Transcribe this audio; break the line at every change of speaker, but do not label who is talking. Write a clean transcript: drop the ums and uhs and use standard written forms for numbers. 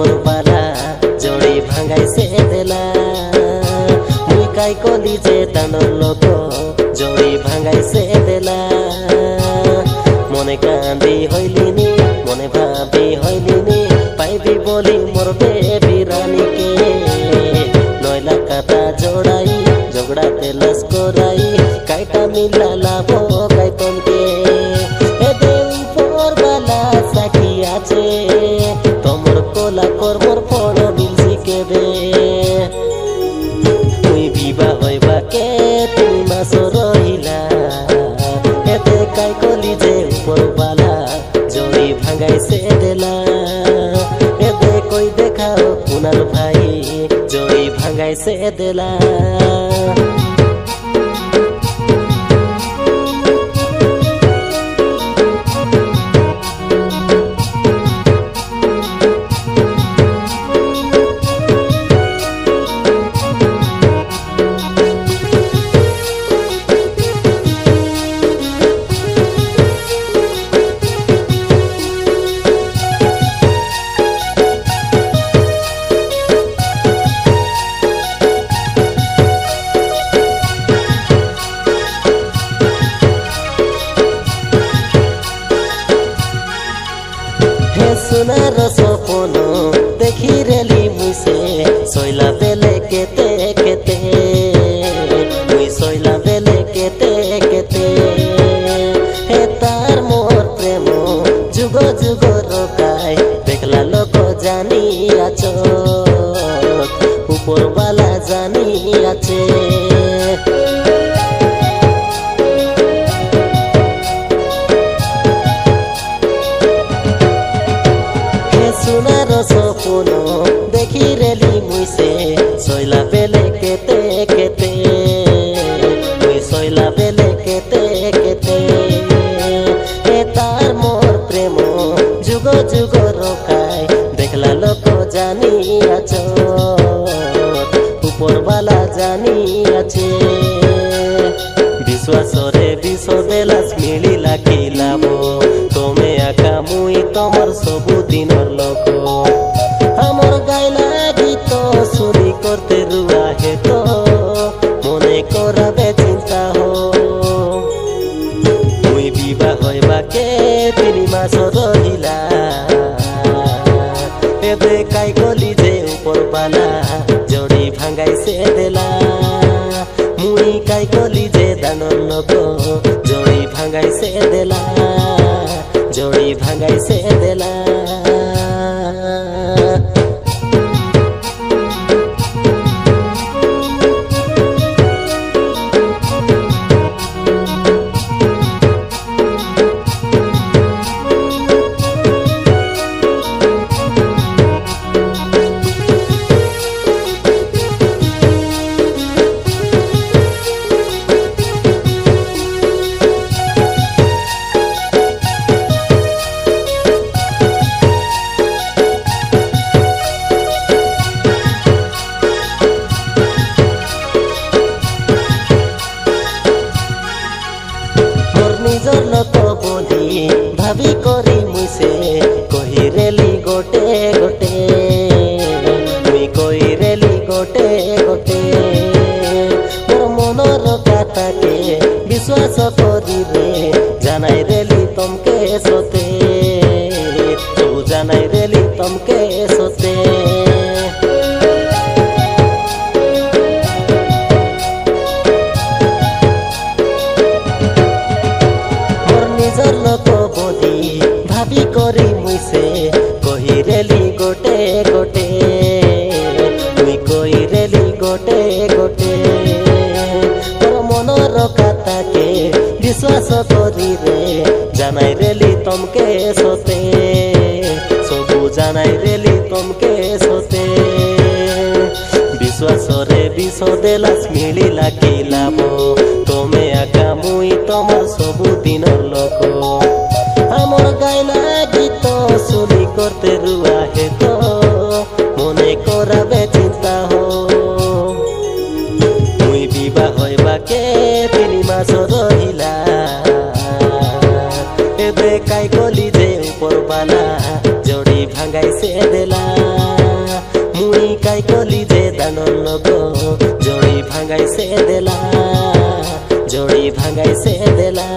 উপরবালা জড়ি ভাঙাইছে দেলা মুই কাই কলি যে তানোর লোক জড়ি ভাঙাইছে দেলা মনে কান্দি হইলিনি মনে ভাবি হইলিনি পাইবি বলি মোর বেবি রানীকে নয়লা কাটা জোড়াই ঝগড়াতে লস করাই কাইটা মিলা লাভ গাই তমকে এদে উপরবালা সাকি আছে তোমর কোলা কর্মর ফল মিলছি কেবে তুই বিবাহ হইবা কে তুমি মাস রহিলা এতে কাই কলি যে উপরবালা জড়ি ভাঙাইছে দেলা এতে কই দেখাও কুনাল ভাই জড়ি ভাঙাইছে দেলা সোনার সপন দেখি রেলি মুইসে সইলা বেলে কেতে কেতে মুই সইলা বেলে কেতে কেতে হে তার মোর প্রেম যুগ যুগ রকাই দেখলা লোক জানি আছো উপরবালা জানি আছে সোনার সপন দেখি রেলি মুইসে সইলা বেলে কেতে কেতে মুই সইলা বেলে কেতে কেতে এ তার মোর প্রেম যুগ যুগ রকাই দেখলা লোক জানি আছো উপরবালা জানি আছে বিশ্বাসরে বিষ দেলাস মিলিলা কি লাভ তুমি আকা মুই তোমার সবুদিনর লোক আমার গাইলা গীত চুরি করতে রুয়া হেত মনে করাবে চিন্তা হো মুই বিবাহ হইবা কে 3 মাস রহিলা এবে কাই গলি যে উপরবালা জড়ি ভাঙাইছে দেলা মুই কাই গলি যে দানর লোক জড়ি ভাঙাইছে দেলা জড়ি ভাঙাইছে দেলা নিজর লোক বলি ভাবি করি মুইসে কহি রেলি গোটে গোটে মুই কই রেলি গোটে গোটে মোর মনর কথাকে বিশ্বাস করি রে জানাই রেলি তমকে সতে তু জানাই রেলি তমকে সতে নিজর লোক বলি ভাবি করি মুইসে কহি রেলি গোটে গোটে মুই কই রেলি গোটে গোটে তোর মনর কথাকে বিশ্বাস করি রে জানাই রেলি তমকে সতে সবু জানাই রেলি তমকে সতে বিশ্বাসরে বিষ দেলাস মিলিলা কি লাভ তুমি আকা মুই তোমার সবুদিনর লোক আমার গাইলা গীত চুরি করতে রুয়া হেত মনে করাবে চিন্তা হো মুই বিবাহ হইবা কে 3 মাস রহিলা এবে কাই গলি যে উপরবালা জড়ি ভাঙাইছে দেলা কাই কলি যে দানন গো জড়ি ভাঙাইছে দেলা জড়ি ভাঙাইছে দেলা